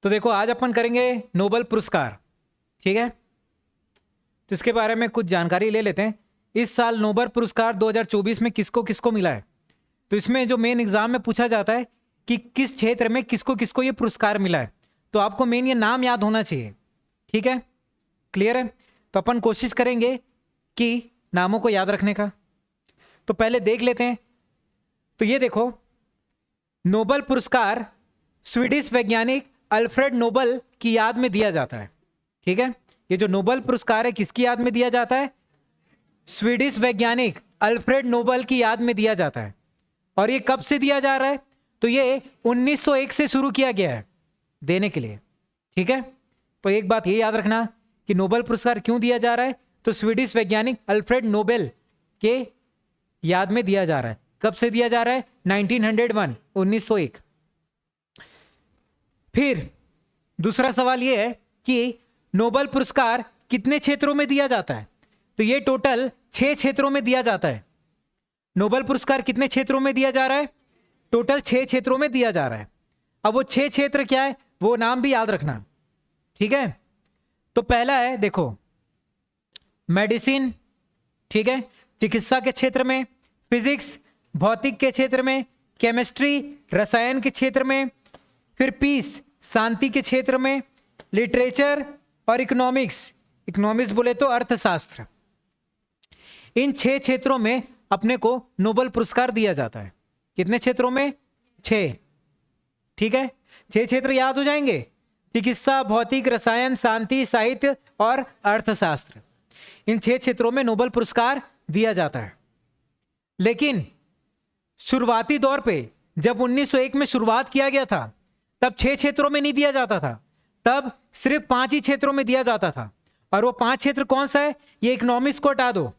तो देखो आज अपन करेंगे नोबेल पुरस्कार, ठीक है। तो इसके बारे में कुछ जानकारी ले लेते हैं। इस साल नोबेल पुरस्कार 2024 में किसको किसको मिला है। तो इसमें जो मेन एग्जाम में पूछा जाता है कि किस क्षेत्र में किसको किसको ये पुरस्कार मिला है, तो आपको मेन ये नाम याद होना चाहिए, ठीक है। क्लियर है? तो अपन कोशिश करेंगे कि नामों को याद रखने का। तो पहले देख लेते हैं। तो ये देखो, नोबेल पुरस्कार स्वीडिश वैज्ञानिक अल्फ्रेड नोबेल की याद में दिया जाता है, ठीक है। ये जो नोबेल पुरस्कार है किसकी याद में दिया जाता है? स्वीडिश वैज्ञानिक अल्फ्रेड नोबेल की याद में दिया जाता है। और ये कब से दिया जा रहा है? तो ये 1901 से शुरू किया गया है देने के लिए, ठीक है। तो एक बात ये याद रखना कि नोबेल पुरस्कार क्यों दिया जा रहा है, तो स्वीडिश वैज्ञानिक अल्फ्रेड नोबेल के याद में दिया जा रहा है। कब से दिया जा रहा है? 1901, 1901। फिर दूसरा सवाल यह है कि नोबेल पुरस्कार कितने क्षेत्रों में दिया जाता है। तो ये टोटल 6 क्षेत्रों में दिया जाता है। नोबेल पुरस्कार कितने क्षेत्रों में दिया जा रहा है? टोटल 6 क्षेत्रों में दिया जा रहा है। अब वो 6 क्षेत्र क्या है, वो नाम भी याद रखना, ठीक है। तो पहला है, देखो, मेडिसिन, ठीक है, चिकित्सा के क्षेत्र में, फिजिक्स, भौतिक के क्षेत्र में, केमिस्ट्री, रसायन के क्षेत्र में, फिर पीस, शांति के क्षेत्र में, लिटरेचर और इकोनॉमिक्स, इकोनॉमिक्स बोले तो अर्थशास्त्र। इन 6 क्षेत्रों में अपने को नोबेल पुरस्कार दिया जाता है। कितने क्षेत्रों में? 6, ठीक है। 6 क्षेत्र याद हो जाएंगे, चिकित्सा, भौतिक, रसायन, शांति, साहित्य और अर्थशास्त्र। इन 6 क्षेत्रों में नोबेल पुरस्कार दिया जाता है। लेकिन शुरुआती दौर पे जब 1901 में शुरुआत किया गया था, तब 6 क्षेत्रों में नहीं दिया जाता था, तब सिर्फ 5 ही क्षेत्रों में दिया जाता था। और वो 5 क्षेत्र कौन सा है? ये इकोनॉमिक्स को हटा दो,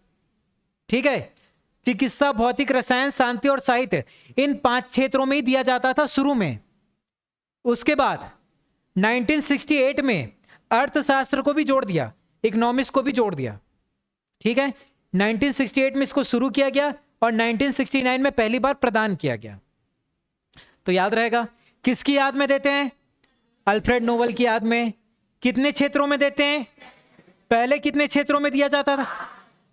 ठीक है। चिकित्सा, भौतिक, रसायन, शांति और साहित्य, इन 5 क्षेत्रों में ही दिया जाता था शुरू में। उसके बाद 1968 में अर्थशास्त्र को भी जोड़ दिया, इकोनॉमिक्स को भी जोड़ दिया, ठीक है। 1968 में इसको शुरू किया गया और 1969 में पहली बार प्रदान किया गया। तो याद रहेगा, किसकी याद में देते हैं? अल्फ्रेड नोबेल की याद में। कितने क्षेत्रों में देते हैं? पहले कितने क्षेत्रों में दिया जाता था,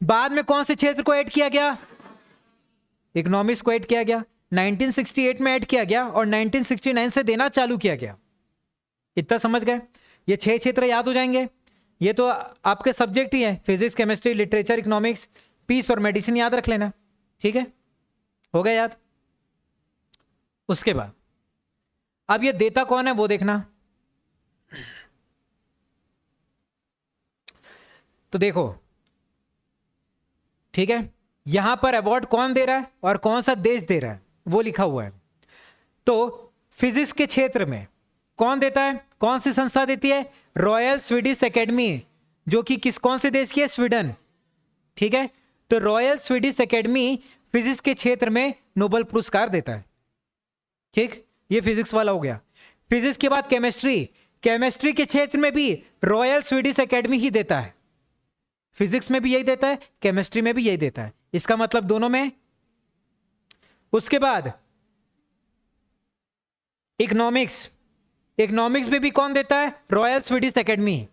बाद में कौन से क्षेत्र को ऐड किया गया? इकोनॉमिक्स को ऐड किया गया। 1968 में ऐड किया गया और 1969 से देना चालू किया गया। इतना समझ गए? ये 6 क्षेत्र याद हो जाएंगे। ये तो आपके सब्जेक्ट ही है, physics, chemistry, literature, economics, peace और मेडिसिन याद रख लेना, ठीक है। हो गया याद? उसके बाद अब ये देता कौन है वो देखना। तो देखो, ठीक है, यहां पर अवार्ड कौन दे रहा है और कौन सा देश दे रहा है वो लिखा हुआ है। तो फिजिक्स के क्षेत्र में कौन देता है, कौन सी संस्था देती है? रॉयल स्वीडिश एकेडमी, जो कि कौन से देश की है? स्वीडन, ठीक है। तो रॉयल स्वीडिश एकेडमी फिजिक्स के क्षेत्र में नोबेल पुरस्कार देता है, ठीक। ये फिजिक्स वाला हो गया। फिजिक्स के बाद केमिस्ट्री, केमिस्ट्री के क्षेत्र में भी रॉयल स्वीडिश एकेडमी ही देता है। फिजिक्स में भी यही देता है, केमिस्ट्री में भी यही देता है, इसका मतलब दोनों में। उसके बाद इकोनॉमिक्स, इकोनॉमिक्स में भी कौन देता है? रॉयल स्वीडिश एकेडमी,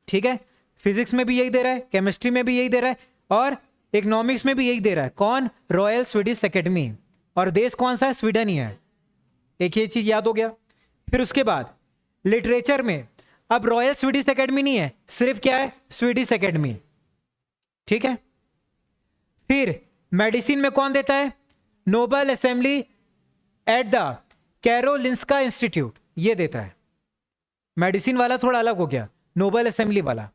ठीक है। फिजिक्स में भी यही दे रहा है, केमिस्ट्री में भी यही दे रहा है और इकोनॉमिक्स में भी यही दे रहा है। कौन? Royal Swedish academy. और देश कौन सा है? स्वीडन ही है। एक ही चीज याद हो गया। फिर उसके बाद लिटरेचर में अब रॉयल स्वीडिश एकेडमी नहीं है, सिर्फ क्या है? स्वीडिश एकेडमी, ठीक है। फिर मेडिसिन में कौन देता है? Nobel assembly at the Karolinska institute, ये देता है। मेडिसिन वाला थोड़ा अलग हो गया, नोबेल असेंबली वाला।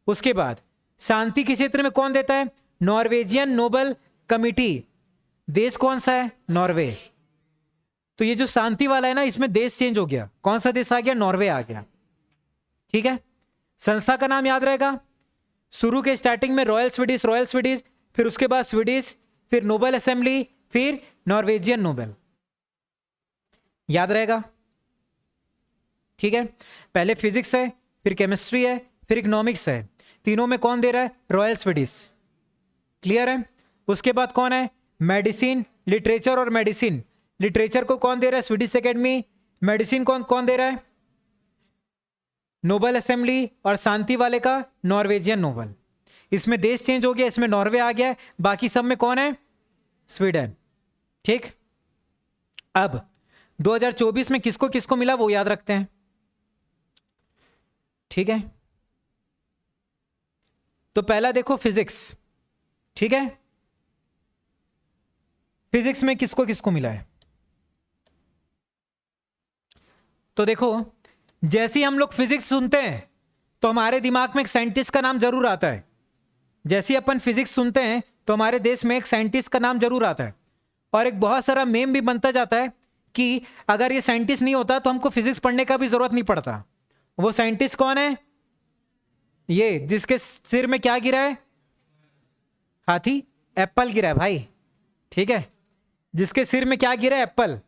उसके बाद शांति के क्षेत्र में कौन देता है? Norwegian Nobel committee. देश कौन सा है? नॉर्वे। तो ये जो शांति वाला है ना, इसमें देश चेंज हो गया। कौन सा देश आ गया? नॉर्वे आ गया, ठीक है। संस्था का नाम याद रहेगा, शुरू के स्टार्टिंग में रॉयल स्वीडिश, रॉयल स्वीडिश, फिर उसके बाद स्वीडिश, फिर नोबेल असेंबली, फिर नॉर्वेजियन नोबेल, याद रहेगा, ठीक है। पहले फिजिक्स है, फिर केमिस्ट्री है, फिर इकोनॉमिक्स है। तीनों में कौन दे रहा है? रॉयल स्वीडिश, क्लियर है। उसके बाद कौन है? मेडिसिन, लिटरेचर और मेडिसिन। लिटरेचर को कौन दे रहा है? Swedish academy. मेडिसिन कौन कौन दे रहा है? नोबल असेंबली और शांति वाले का नॉर्वेजियन नोबल। इसमें देश चेंज हो गया, इसमें नॉर्वे आ गया, बाकी सब में कौन है? स्वीडन। ठीक, अब 2024 में किसको किसको मिला वो याद रखते हैं। ठीक है, तो पहला देखो फिजिक्स। ठीक है, फिजिक्स में किसको किसको मिला है? तो देखो, जैसे ही हम लोग फिजिक्स सुनते हैं तो हमारे दिमाग में एक साइंटिस्ट का नाम जरूर आता है। जैसे ही अपन फिजिक्स सुनते हैं तो हमारे देश में एक साइंटिस्ट का नाम जरूर आता है, और एक बहुत सारा मेम भी बनता जाता है कि अगर ये साइंटिस्ट नहीं होता तो हमको फिजिक्स पढ़ने का भी जरूरत नहीं पड़ता। वो साइंटिस्ट कौन है? ये जिसके सिर में क्या गिरा है? हाथी, एप्पल गिरा है भाई। ठीक है, जिसके सिर में क्या गिरा है? एप्पल।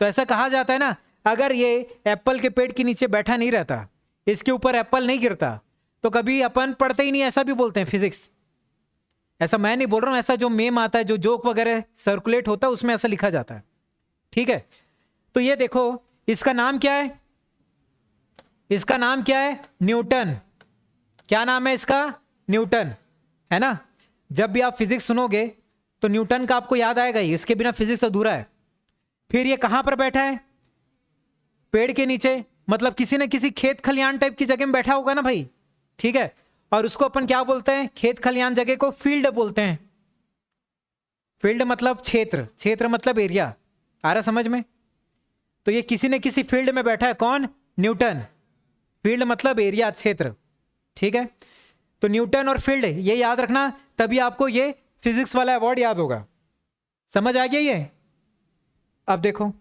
तो ऐसा कहा जाता है ना, अगर ये एप्पल के पेड़ के नीचे बैठा नहीं रहता, इसके ऊपर एप्पल नहीं गिरता, तो कभी अपन पढ़ते ही नहीं, ऐसा भी बोलते हैं फिजिक्स। ऐसा मैं नहीं बोल रहा हूं, ऐसा जो मेम आता है, जो जोक वगैरह सर्कुलेट होता है, उसमें ऐसा लिखा जाता है। ठीक है, तो ये देखो, इसका नाम क्या है? इसका नाम क्या है? न्यूटन। क्या नाम है इसका? न्यूटन, है ना। जब भी आप फिजिक्स सुनोगे तो न्यूटन का आपको याद आएगा ही, इसके बिना फिजिक्स अधूरा है। फिर ये कहां पर बैठा है? पेड़ के नीचे, मतलब किसी न किसी खेत खलियान टाइप की जगह में बैठा होगा ना भाई। ठीक है, और उसको अपन क्या बोलते हैं? खेत खलियान जगह को फील्ड बोलते हैं। फील्ड मतलब क्षेत्र, क्षेत्र मतलब एरिया। आ रहा समझ में? तो ये किसी न किसी फील्ड में बैठा है। कौन? न्यूटन। फील्ड मतलब एरिया, क्षेत्र। ठीक है, तो न्यूटन और फील्ड ये याद रखना, तभी आपको ये फिजिक्स वाला अवार्ड याद होगा। समझ आ गया ये? अब देखो,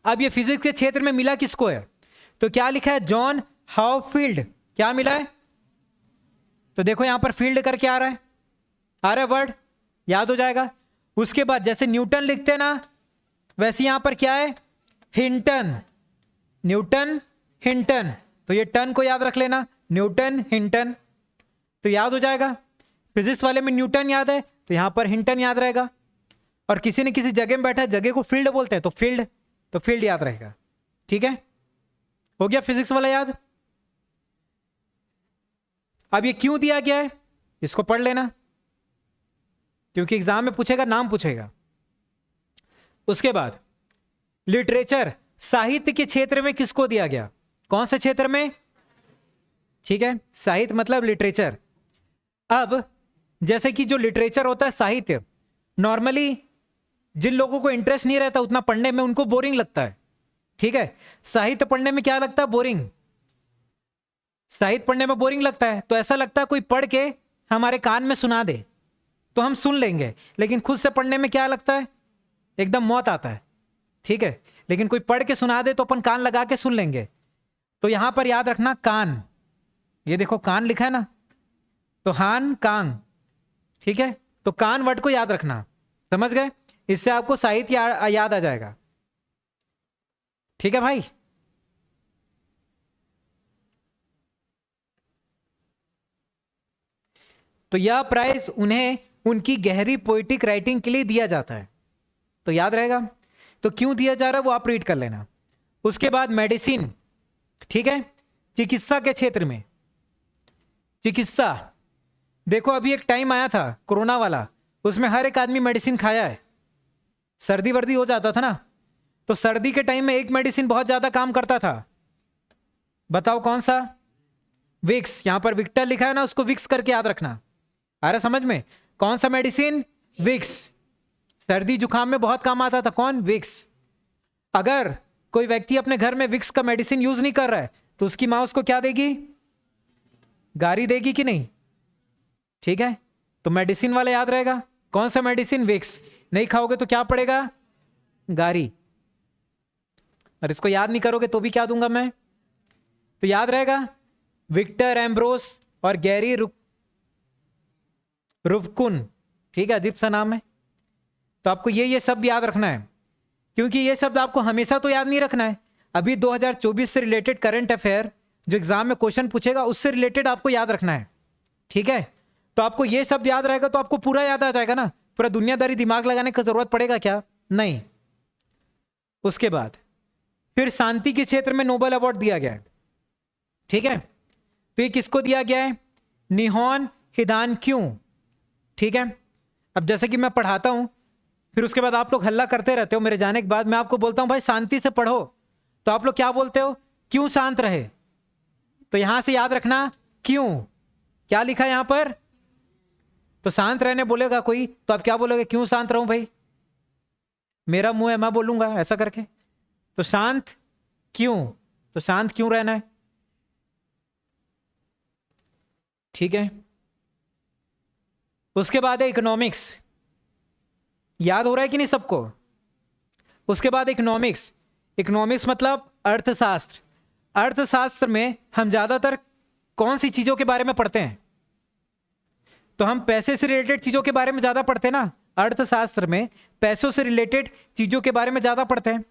अब ये फिजिक्स के क्षेत्र में मिला किसको है? तो क्या लिखा है? जॉन हाउफील्ड। क्या मिला है? तो देखो यहां पर फील्ड करके आ रहा है, आ रहा है वर्ड, याद हो जाएगा। उसके बाद जैसे न्यूटन लिखते हैं ना, वैसे यहां पर क्या है? हिंटन। Newton, Hinton. तो ये टन को याद रख लेना, न्यूटन, हिंटन, तो याद हो जाएगा। फिजिक्स वाले में न्यूटन याद है तो यहां पर हिंटन याद रहेगा। और किसी न किसी जगह में बैठा है, जगह को फील्ड बोलते हैं, तो फील्ड याद रहेगा। ठीक है, हो गया फिजिक्स वाला याद। अब ये क्यों दिया गया है इसको पढ़ लेना, क्योंकि एग्जाम में पूछेगा, नाम पूछेगा। उसके बाद लिटरेचर, साहित्य के क्षेत्र में किसको दिया गया? कौन से क्षेत्र में? ठीक है, साहित्य मतलब लिटरेचर। अब जैसे कि जो लिटरेचर होता है, साहित्य, नॉर्मली जिन लोगों को इंटरेस्ट नहीं रहता उतना पढ़ने में, उनको बोरिंग लगता है। ठीक है, साहित्य पढ़ने में क्या लगता है? बोरिंग। साहित्य पढ़ने में बोरिंग लगता है, तो ऐसा लगता है कोई पढ़ के हमारे कान में सुना दे तो हम सुन लेंगे, लेकिन खुद से पढ़ने में क्या लगता है? एकदम मौत आता है। ठीक है, लेकिन कोई पढ़ के सुना दे तो अपन कान लगा के सुन लेंगे। तो यहां पर याद रखना कान, ये देखो कान लिखा है ना, तो हान कांग। ठीक है, तो कान वर्ड को याद रखना, समझ गए? इससे आपको साहित्य याद आ जाएगा। ठीक है भाई, तो यह प्राइज उन्हें उनकी गहरी पोएटिक राइटिंग के लिए दिया जाता है, तो याद रहेगा। तो क्यों दिया जा रहा है वो आप रीड कर लेना। उसके बाद मेडिसिन, ठीक है, चिकित्सा के क्षेत्र में। चिकित्सा, देखो अभी एक टाइम आया था कोरोना वाला, उसमें हर एक आदमी मेडिसिन खाया है। सर्दी वर्दी हो जाता था ना, तो सर्दी के टाइम में एक मेडिसिन बहुत ज्यादा काम करता था, बताओ कौन सा? विक्स। यहां पर विक्टर लिखा है ना, उसको विक्स करके याद रखना। आ रहा समझ में? कौन सा मेडिसिन? विक्स। सर्दी जुकाम में बहुत काम आता था। कौन? विक्स। अगर कोई व्यक्ति अपने घर में विक्स का मेडिसिन यूज नहीं कर रहा है तो उसकी मां उसको क्या देगी? गारी देगी कि नहीं? ठीक है, तो मेडिसिन वाला याद रहेगा। कौन सा मेडिसिन? विक्स। नहीं खाओगे तो क्या पड़ेगा? गारी। और इसको याद नहीं करोगे तो भी क्या दूंगा मैं? तो याद रहेगा, विक्टर एम्ब्रोस और गैरी रुवकुन। ठीक है, अजीब सा नाम है। तो आपको ये शब्द याद रखना है, क्योंकि ये शब्द आपको हमेशा तो याद नहीं रखना है। अभी 2024 से रिलेटेड करंट अफेयर जो एग्जाम में क्वेश्चन पूछेगा उससे रिलेटेड आपको याद रखना है। ठीक है, तो आपको ये शब्द याद रहेगा तो आपको पूरा याद आ जाएगा ना, पूरा दुनियादारी दिमाग लगाने की जरूरत पड़ेगा क्या? नहीं। उसके बाद फिर शांति के क्षेत्र में नोबेल अवार्ड दिया गया है। ठीक है, तो ये किसको दिया गया है? निहोन हिदानक्यू। ठीक है, अब जैसे कि मैं पढ़ाता हूं, फिर उसके बाद आप लोग हल्ला करते रहते हो मेरे जाने के बाद। मैं आपको बोलता हूं भाई शांति से पढ़ो, तो आप लोग क्या बोलते हो? क्यों शांत रहे। तो यहां से याद रखना क्यों, क्या लिखा है यहां पर? तो शांत रहने बोलेगा कोई तो आप क्या बोलोगे? क्यों शांत रहूं भाई, मेरा मुंह है मैं बोलूंगा ऐसा करके। तो शांत क्यों, तो शांत क्यों रहना है। ठीक है, उसके बाद है इकोनॉमिक्स। याद हो रहा है कि नहीं सबको? उसके बाद इकोनॉमिक्स। इकोनॉमिक्स मतलब अर्थशास्त्र। अर्थशास्त्र में हम ज्यादातर कौन सी चीजों के बारे में पढ़ते हैं? तो हम पैसे से रिलेटेड चीजों के बारे में ज्यादा पढ़ते हैं ना। अर्थशास्त्र में पैसों से रिलेटेड चीजों के बारे में ज्यादा पढ़ते हैं।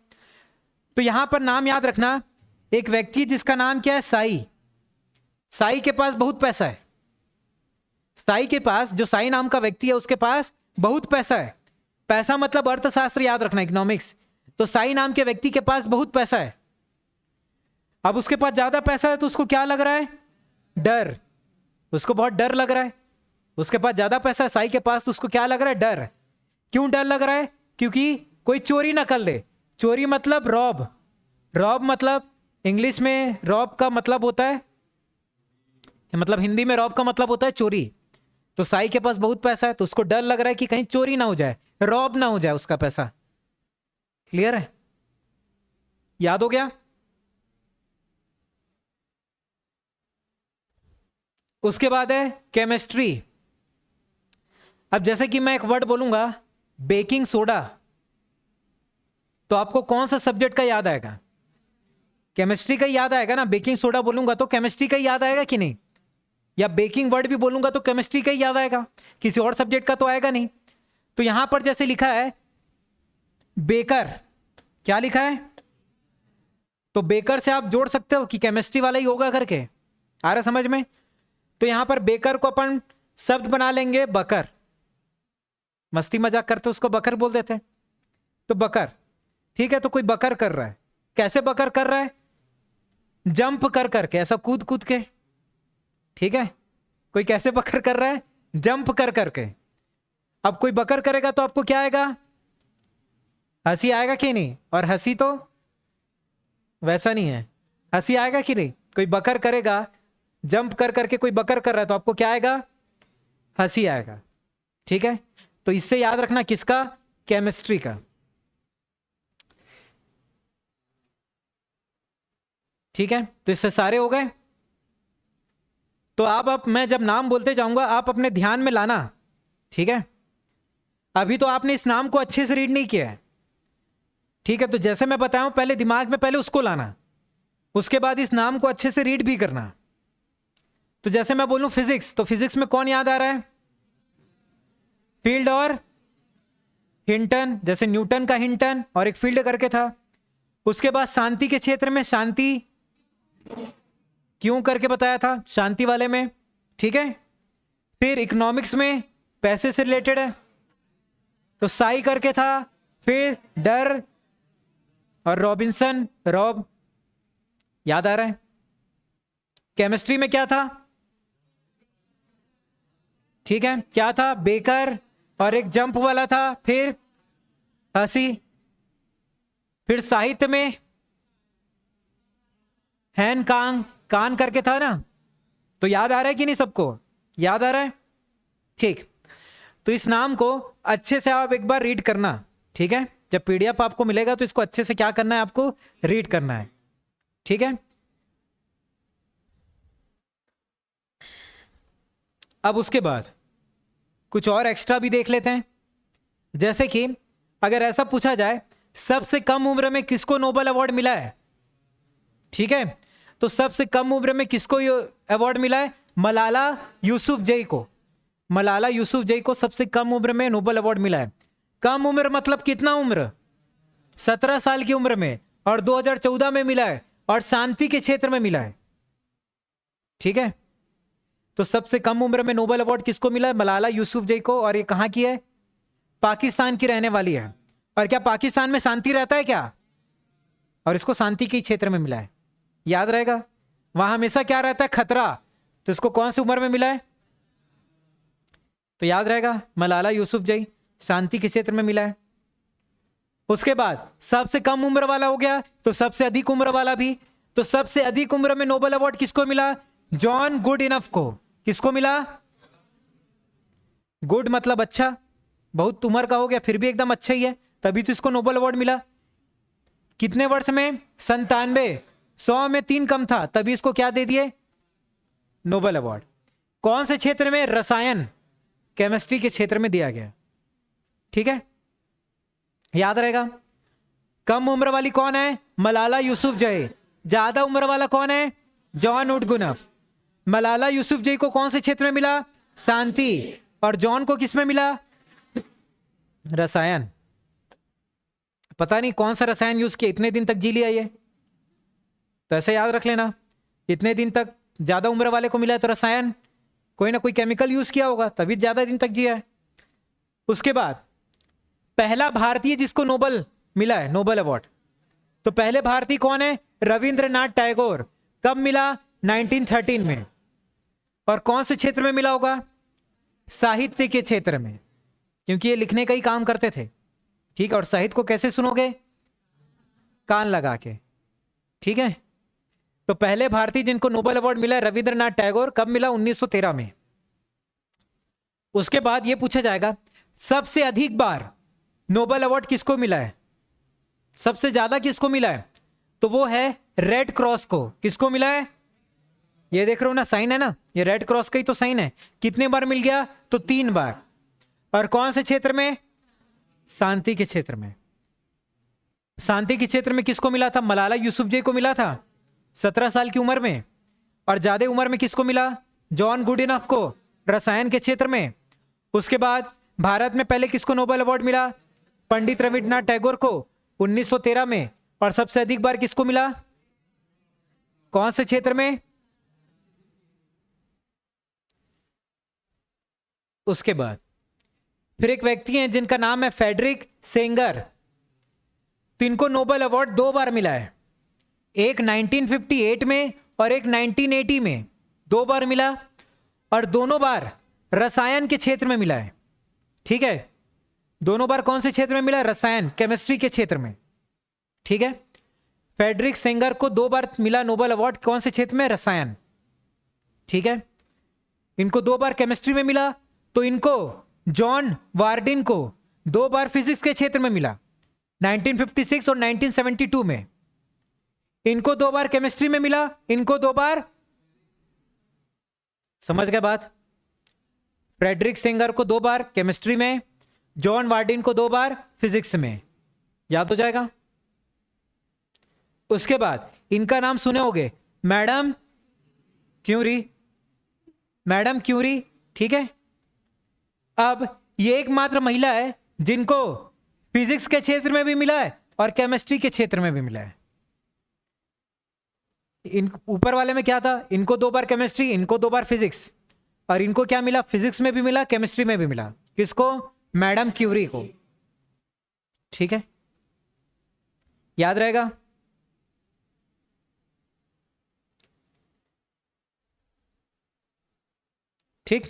तो यहां पर नाम याद रखना, एक व्यक्ति जिसका नाम क्या है? साई। साई के पास बहुत पैसा है। साई के पास, जो साई नाम का व्यक्ति है उसके पास बहुत पैसा है। पैसा मतलब अर्थशास्त्र याद रखना, इकोनॉमिक्स। तो साई नाम के व्यक्ति के पास बहुत पैसा है। अब उसके पास ज्यादा पैसा है तो उसको क्या लग रहा है? डर। उसको बहुत डर लग रहा है। उसके पास ज्यादा पैसा है साई के पास, तो उसको क्या लग रहा है? डर। क्यों डर लग रहा है? क्योंकि कोई चोरी ना कर ले। चोरी मतलब रॉब। रॉब मतलब इंग्लिश में रॉब का मतलब होता है, मतलब हिंदी में रॉब का मतलब होता है चोरी। तो साई के पास बहुत पैसा है तो उसको डर लग रहा है कि कहीं चोरी ना हो जाए, रॉब ना हो जाए उसका पैसा। क्लियर है? याद हो गया? उसके बाद है केमिस्ट्री। अब जैसे कि मैं एक वर्ड बोलूंगा बेकिंग सोडा, तो आपको कौन सा सब्जेक्ट का याद आएगा? केमिस्ट्री का याद आएगा ना। बेकिंग सोडा बोलूंगा तो केमिस्ट्री का याद आएगा कि नहीं? या बेकिंग वर्ड भी बोलूंगा तो केमिस्ट्री का ही याद आएगा, किसी और सब्जेक्ट का तो आएगा नहीं। तो यहां पर जैसे लिखा है बेकर, क्या लिखा है? तो बेकर से आप जोड़ सकते हो कि केमिस्ट्री वाला ही होगा करके। आ रहा समझ में? तो यहां पर बेकर को अपन शब्द बना लेंगे बकर। मस्ती मजाक करते उसको बकर बोल देते हैं, तो बकर। ठीक है, तो कोई बकर कर रहा है। कैसे बकर कर रहा है? जंप कर करके, ऐसा कूद कूद के। ठीक है, कोई कैसे बकर कर रहा है? जंप कर करके। अब कोई बकर करेगा तो आपको क्या आएगा? हंसी आएगा कि नहीं? और हंसी तो वैसा नहीं है, हंसी आएगा कि नहीं? कोई बकर करेगा, जंप कर करके कोई बकर कर रहा है तो आपको क्या आएगा? हंसी आएगा। ठीक है, तो इससे याद रखना किसका? केमिस्ट्री का। ठीक है, तो इससे सारे हो गए। तो अब मैं जब नाम बोलते जाऊंगा आप अपने ध्यान में लाना। ठीक है, अभी तो आपने इस नाम को अच्छे से रीड नहीं किया है। ठीक है, तो जैसे मैं बताऊं पहले दिमाग में पहले उसको लाना, उसके बाद इस नाम को अच्छे से रीड भी करना। तो जैसे मैं बोलूं फिजिक्स, तो फिजिक्स में कौन याद आ रहा है? फील्ड और हिंटन। जैसे न्यूटन का हिंटन और एक फील्ड करके था। उसके बाद शांति के क्षेत्र में शांति क्यों करके बताया था, शांति वाले में। ठीक है, फिर इकोनॉमिक्स में पैसे से रिलेटेड है तो साई करके था। फिर डर और रॉबिन्सन, रॉब। याद आ रहा है? केमिस्ट्री में क्या था? ठीक है, क्या था? बेकर और एक जंप वाला था। फिर हंसी। फिर साहित्य में हैन कांग, कान करके था ना। तो याद आ रहा है कि नहीं सबको? याद आ रहा है? ठीक, तो इस नाम को अच्छे से आप एक बार रीड करना। ठीक है, जब पीडीएफ आपको मिलेगा तो इसको अच्छे से क्या करना है? आपको रीड करना है। ठीक है, अब उसके बाद कुछ और एक्स्ट्रा भी देख लेते हैं। जैसे कि अगर ऐसा पूछा जाए सबसे कम उम्र में किसको नोबेल अवार्ड मिला है? ठीक है, तो सबसे कम उम्र में किसको अवार्ड मिला है? मलाला यूसुफजई को। मलाला यूसुफजई को सबसे कम उम्र में नोबेल अवार्ड मिला है। कम उम्र मतलब कितना उम्र? 17 साल की उम्र में, और 2014 में मिला है, और शांति के क्षेत्र में मिला है। ठीक है, तो सबसे कम उम्र में नोबेल अवार्ड किसको मिला है? मलाला यूसुफजई को। और ये कहां की है? पाकिस्तान की रहने वाली है। और क्या पाकिस्तान में शांति रहता है क्या? और इसको शांति के क्षेत्र में मिला है। याद रहेगा? वहां हमेशा क्या रहता है, खतरा। तो इसको कौन सी उम्र में मिला है? तो याद रहेगा, मलाला यूसुफजई, शांति के क्षेत्र में मिला है। उसके बाद सबसे कम उम्र वाला हो गया, तो सबसे अधिक उम्र वाला भी। तो सबसे अधिक उम्र में नोबेल अवार्ड किसको मिला? जॉन गुड इनफ को। किसको मिला? गुड मतलब अच्छा, बहुत उम्र का हो गया फिर भी एकदम अच्छा ही है, तभी तो इसको नोबेल अवार्ड मिला। कितने वर्ष में? 97। 100 में 3 कम था, तभी इसको क्या दे दिए? Nobel award. कौन से क्षेत्र में? रसायन, केमिस्ट्री के क्षेत्र में दिया गया। ठीक है, याद रहेगा। कम उम्र वाली कौन है? मलाला यूसुफजई। ज्यादा उम्र वाला कौन है? John Goodenough. मलाला यूसुफजई को कौन से क्षेत्र में मिला? शांति। और जॉन को किस में मिला? रसायन। पता नहीं कौन सा रसायन यूज किया, इतने दिन तक जी लिया ये, तो ऐसे याद रख लेना। इतने दिन तक ज्यादा उम्र वाले को मिला है तो रसायन, कोई ना कोई केमिकल यूज किया होगा तभी ज्यादा दिन तक जिया है। उसके बाद पहला भारतीय जिसको नोबेल मिला है, नोबेल अवार्ड, तो पहले भारतीय कौन है? रविंद्रनाथ टैगोर। कब मिला? 1913 में। और कौन से क्षेत्र में मिला होगा? साहित्य के क्षेत्र में, क्योंकि ये लिखने का ही काम करते थे। ठीक है, और साहित्य को कैसे सुनोगे? कान लगा के। ठीक है, तो पहले भारतीय जिनको नोबेल अवार्ड मिला है रविंद्रनाथ टैगोर। कब मिला? 1913 में। उसके बाद यह पूछा जाएगा सबसे अधिक बार नोबेल अवार्ड किसको मिला है? सबसे ज्यादा किसको मिला है? तो वो है रेड क्रॉस को। किसको मिला है? ये देख रहे हो ना, साइन है ना, ये रेड क्रॉस का ही तो साइन है। कितने बार मिल गया? तो 3 बार। और कौन से क्षेत्र में? शांति के क्षेत्र में। शांति के क्षेत्र में किसको मिला था? मलाला यूसुफजई को मिला था 17 साल की उम्र में। और ज्यादा उम्र में किसको मिला? जॉन गुडइनफ को, रसायन के क्षेत्र में। उसके बाद भारत में पहले किसको नोबेल अवार्ड मिला? पंडित रविन्द्रनाथ टैगोर को 1913 में। और सबसे अधिक बार किसको मिला? कौन से क्षेत्र में? उसके बाद फिर एक व्यक्ति हैं जिनका नाम है फ्रेडरिक सेंगर। तो इनको नोबेल अवार्ड 2 बार मिला है, एक 1958 में और एक 1980 में। 2 बार मिला, और दोनों बार रसायन के क्षेत्र में मिला है। ठीक है, दोनों बार कौन से क्षेत्र में मिला? रसायन, केमिस्ट्री के क्षेत्र में। ठीक है, फ्रेडरिक सेंगर को 2 बार मिला नोबेल अवार्ड, कौन से क्षेत्र में? रसायन। ठीक है, इनको 2 बार केमिस्ट्री में मिला। तो इनको जॉन वार्डिन को 2 बार फिजिक्स के क्षेत्र में मिला, 1956 और 1972 में। इनको 2 बार केमिस्ट्री में मिला, इनको 2 बार। समझ गए बात? फ्रेडरिक सेंगर को 2 बार केमिस्ट्री में, जॉन वार्डिन को 2 बार फिजिक्स में। याद हो जाएगा। उसके बाद इनका नाम सुने होगे, मैडम क्यूरी। Madam Curie. ठीक है, अब ये एकमात्र महिला है जिनको फिजिक्स के क्षेत्र में भी मिला है और केमिस्ट्री के क्षेत्र में भी मिला है। इन ऊपर वाले में क्या था? इनको 2 बार केमिस्ट्री, इनको 2 बार फिजिक्स। और इनको क्या मिला? फिजिक्स में भी मिला, केमिस्ट्री में भी मिला। किसको? मैडम क्यूरी को। ठीक है, याद रहेगा। ठीक,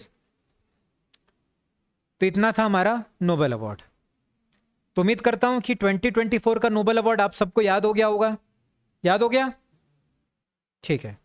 तो इतना था हमारा नोबेल अवार्ड। तो उम्मीद करता हूं कि 2024 का नोबेल अवार्ड आप सबको याद हो गया होगा। याद हो गया? ठीक है।